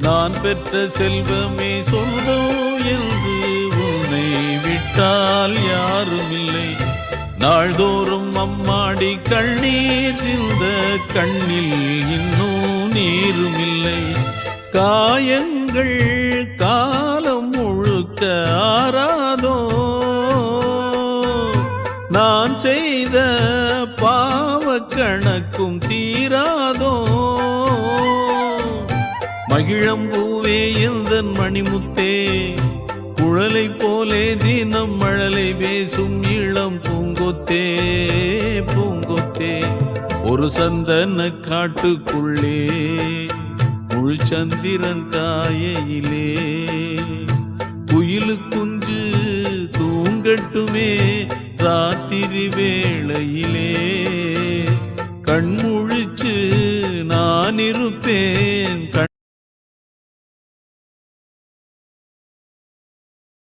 நான் பெற்ற செல்வமே சொந்தம் என்று உன்னை விட்டால் யாரும் இல்லை. நாள்தோறும் அம்மாடி கண்ணீர் சிந்த கண்ணில் இன்னும் நீரும் இல்லை. காயங்கள் காலம் முழுக்க ஆறாதோ, நான் செய்த பாவ கணக்கும் தீராதோ. மகிழம்பூவே எந்தன் மணிமுத்தே, குழலை போலே தினம் மழலை பேசும் இளம் பூங்கொத்தே பூங்கொத்தே. ஒரு சந்தன காட்டுக்குள்ளே முழு சந்திரன் காயையிலே குயிலு குஞ்சு தூங்கட்டுமே ராத்திரி வேளையிலே. கண்முழிச்சு நான் இருப்பேன்